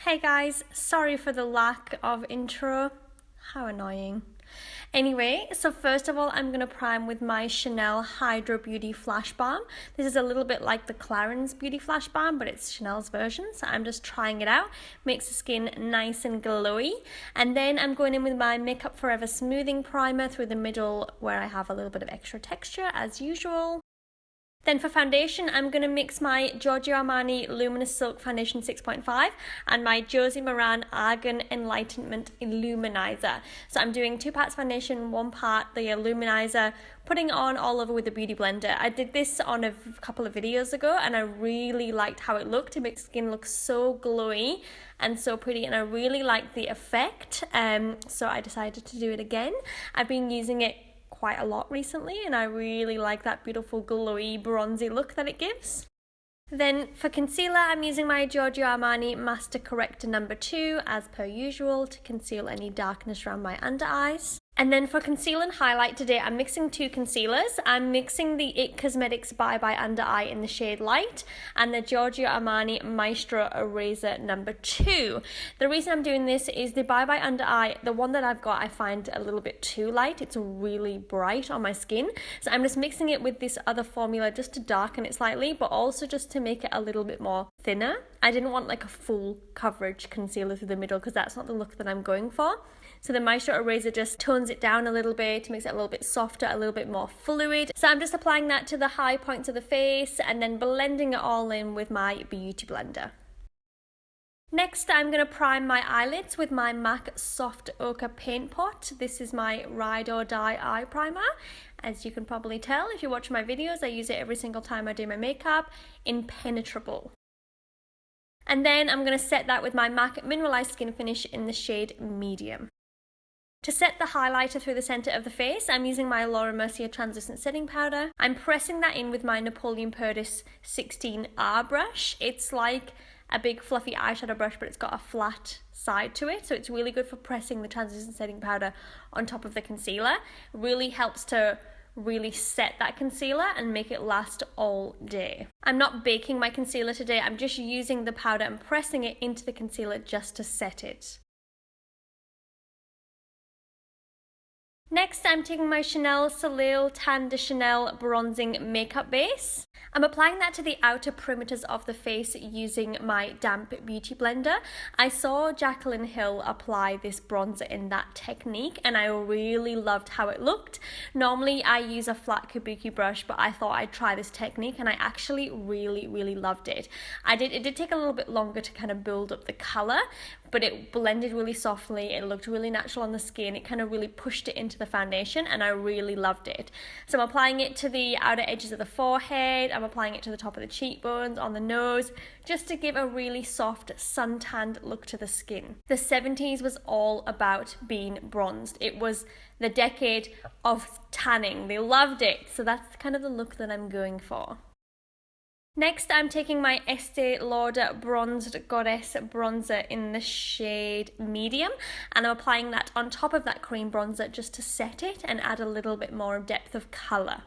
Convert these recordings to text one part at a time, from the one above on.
Hey guys, sorry for the lack of intro. How annoying. Anyway, so first of all, I'm going to prime with my Chanel Hydra Beauty Flash Balm. This is a little bit like the Clarins Beauty Flash Balm, but it's Chanel's version, so I'm just trying it out. Makes the skin nice and glowy. And then I'm going in with my Makeup Forever Smoothing Primer through the middle where I have a little bit of extra texture as usual. Then for foundation, I'm going to mix my Giorgio Armani Luminous Silk Foundation 6.5 and my Josie Maran Argen Enlightment Illuminizer. So I'm doing 2 parts foundation, 1 part the Illuminizer, putting it on all over with the Beauty Blender. I did this on a couple of videos ago and I really liked how it looked. It makes skin look so glowy and so pretty, and I really liked the effect. So I decided to do it again. I've been using it quite a lot recently and I really like that beautiful glowy bronzy look that it gives. Then for concealer, I'm using my Giorgio Armani Master Corrector number 2 as per usual to conceal any darkness around my under eyes. And then for conceal and highlight today, I'm mixing 2 concealers. I'm mixing the IT Cosmetics Bye Bye Under Eye in the shade Light and the Giorgio Armani Maestro Eraser number 2. The reason I'm doing this is the Bye Bye Under Eye, the one that I've got, I find a little bit too light. It's really bright on my skin. So I'm just mixing it with this other formula just to darken it slightly, but also just to make it a little bit more thinner. I didn't want like a full coverage concealer through the middle because that's not the look that I'm going for. So the Maestro Eraser just tones it down a little bit, makes it a little bit softer, a little bit more fluid. So I'm just applying that to the high points of the face and then blending it all in with my Beauty Blender. Next, I'm going to prime my eyelids with my MAC Soft Ochre Paint Pot. This is my Ride or Die Eye Primer. As you can probably tell, if you watch my videos, I use it every single time I do my makeup. Impenetrable. And then I'm going to set that with my MAC Mineralise Skin Finish in the shade Medium. To set the highlighter through the centre of the face, I'm using my Laura Mercier Translucent Setting Powder. I'm pressing that in with my Napoleon Perdis 16R brush. It's like a big fluffy eyeshadow brush, but it's got a flat side to it, so it's really good for pressing the translucent setting powder on top of the concealer. It really helps to really set that concealer and make it last all day. I'm not baking my concealer today, I'm just using the powder and pressing it into the concealer just to set it. Next, I'm taking my Chanel Soleil Tan de Chanel Bronzing Makeup Base. I'm applying that to the outer perimeters of the face using my damp Beauty Blender. I saw Jaclyn Hill apply this bronzer in that technique and I really loved how it looked. Normally I use a flat kabuki brush, but I thought I'd try this technique and I actually really loved it. It did take a little bit longer to kind of build up the color, but it blended really softly, it looked really natural on the skin, it kind of really pushed it into the foundation and I really loved it. So I'm applying it to the outer edges of the forehead, I'm applying it to the top of the cheekbones, on the nose, just to give a really soft suntanned look to the skin. The 70s was all about being bronzed. It was the decade of tanning, they loved it, so that's kind of the look that I'm going for. Next, I'm taking my Estee Lauder Bronzed Goddess Bronzer in the shade Medium and I'm applying that on top of that cream bronzer just to set it and add a little bit more depth of colour.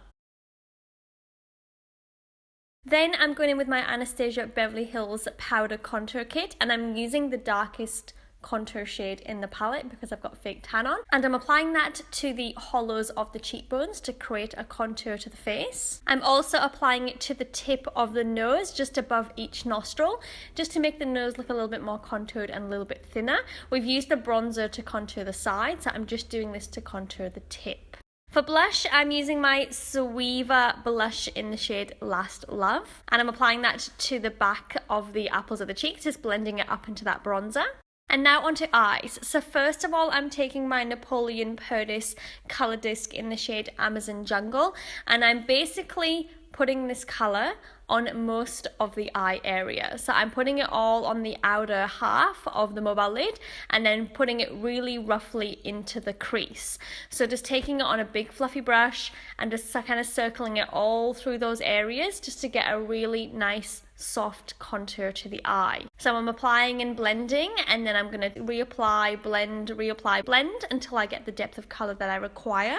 Then I'm going in with my Anastasia Beverly Hills Powder Contour Kit and I'm using the darkest contour shade in the palette because I've got fake tan on, and I'm applying that to the hollows of the cheekbones to create a contour to the face. I'm also applying it to the tip of the nose just above each nostril just to make the nose look a little bit more contoured and a little bit thinner. We've used the bronzer to contour the sides, so I'm just doing this to contour the tip. For blush, I'm using my Zoeva blush in the shade Last Love and I'm applying that to the back of the apples of the cheeks, just blending it up into that bronzer. And now onto eyes. So first of all, I'm taking my Napoleon Perdis Colour Disc in the shade Amazon Jungle and I'm basically putting this colour on most of the eye area. So I'm putting it all on the outer half of the mobile lid and then putting it really roughly into the crease. So just taking it on a big fluffy brush and just kind of circling it all through those areas just to get a really nice soft contour to the eye. So I'm applying and blending and then I'm going to reapply, blend, reapply, blend until I get the depth of colour that I require.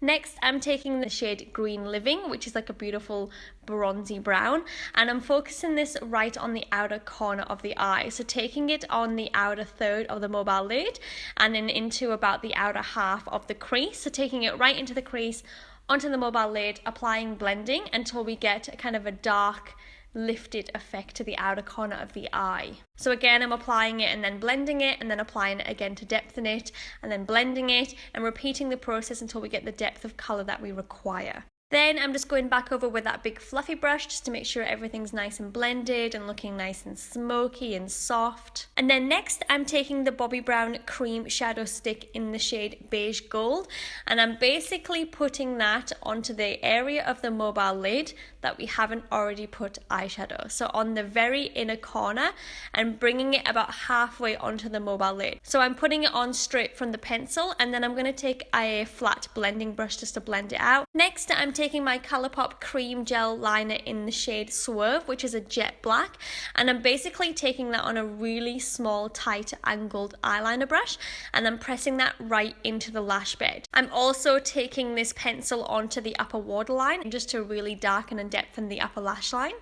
Next, I'm taking the shade Green Living, which is like a beautiful bronzy brown, and I'm focusing this right on the outer corner of the eye. So taking it on the outer third of the mobile lid and then into about the outer half of the crease. So taking it right into the crease, onto the mobile lid, applying blending until we get kind of a dark lifted effect to the outer corner of the eye. So again, I'm applying it and then blending it and then applying it again to depthen it and then blending it and repeating the process until we get the depth of colour that we require. Then I'm just going back over with that big fluffy brush just to make sure everything's nice and blended and looking nice and smoky and soft. And then next I'm taking the Bobbi Brown Cream Shadow Stick in the shade Beige Gold, and I'm basically putting that onto the area of the mobile lid that we haven't already put eyeshadow. So on the very inner corner and bringing it about halfway onto the mobile lid. So I'm putting it on straight from the pencil, and then I'm going to take a flat blending brush just to blend it out. Next I'm taking my Colourpop Cream Gel Liner in the shade Swerve, which is a jet black, and I'm basically taking that on a really small tight angled eyeliner brush and I'm pressing that right into the lash bed. I'm also taking this pencil onto the upper waterline just to really darken and depthen the upper lash line.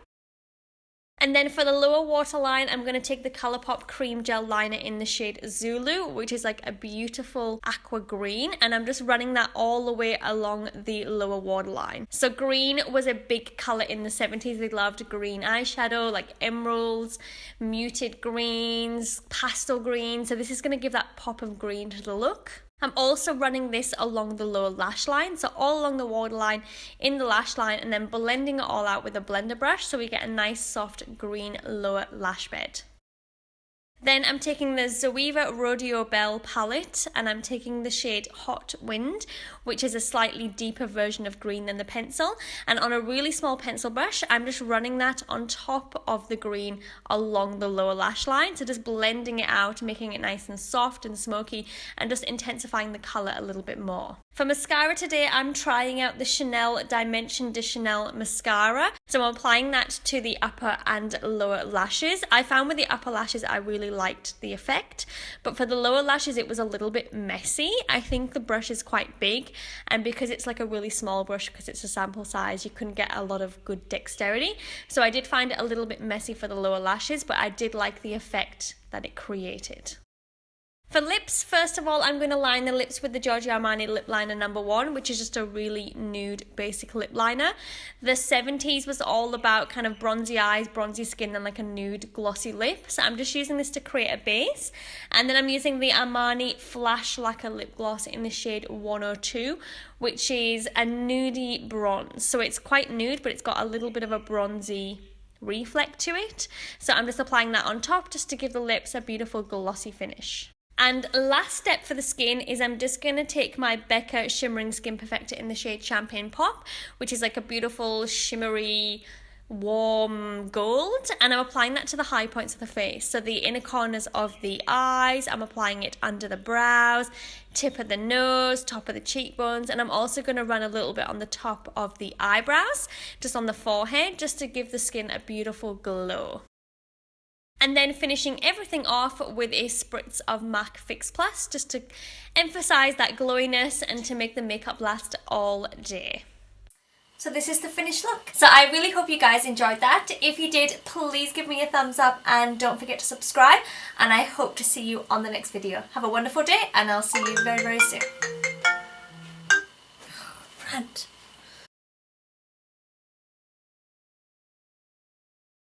And then for the lower waterline, I'm going to take the Colourpop Cream Gel Liner in the shade Zulu, which is like a beautiful aqua green, and I'm just running that all the way along the lower waterline. So green was a big colour in the 70s. They loved green eyeshadow, like emeralds, muted greens, pastel greens. So this is going to give that pop of green to the look. I'm also running this along the lower lash line, so all along the waterline, in the lash line, and then blending it all out with a blender brush so we get a nice soft green lower lash bed. Then I'm taking the Zoeva Rodeo Belle palette and I'm taking the shade Hot Wind, which is a slightly deeper version of green than the pencil. And on a really small pencil brush, I'm just running that on top of the green along the lower lash line. So just blending it out, making it nice and soft and smoky and just intensifying the colour a little bit more. For mascara today, I'm trying out the Chanel Dimension de Chanel mascara. So I'm applying that to the upper and lower lashes. I found with the upper lashes, I really liked the effect, but for the lower lashes it was a little bit messy. I think the brush is quite big, and because it's like a really small brush, because it's a sample size, you couldn't get a lot of good dexterity. So I did find it a little bit messy for the lower lashes, but I did like the effect that it created. For lips, first of all, I'm going to line the lips with the Giorgio Armani Lip Liner No. 1, which is just a really nude basic lip liner. The 70s was all about kind of bronzy eyes, bronzy skin, and like a nude glossy lip. So I'm just using this to create a base. And then I'm using the Armani Flash Lacquer Lip Gloss in the shade 102, which is a nudie bronze. So it's quite nude, but it's got a little bit of a bronzy reflect to it. So I'm just applying that on top just to give the lips a beautiful glossy finish. And last step for the skin is I'm just going to take my Becca Shimmering Skin Perfector in the shade Champagne Pop, which is like a beautiful shimmery warm gold, and I'm applying that to the high points of the face. So the inner corners of the eyes, I'm applying it under the brows, tip of the nose, top of the cheekbones, and I'm also going to run a little bit on the top of the eyebrows, just on the forehead, just to give the skin a beautiful glow. And then finishing everything off with a spritz of MAC Fix Plus, just to emphasize that glowiness and to make the makeup last all day. So this is the finished look. So I really hope you guys enjoyed that. If you did, please give me a thumbs up and don't forget to subscribe. And I hope to see you on the next video. Have a wonderful day and I'll see you very, very soon. Rant.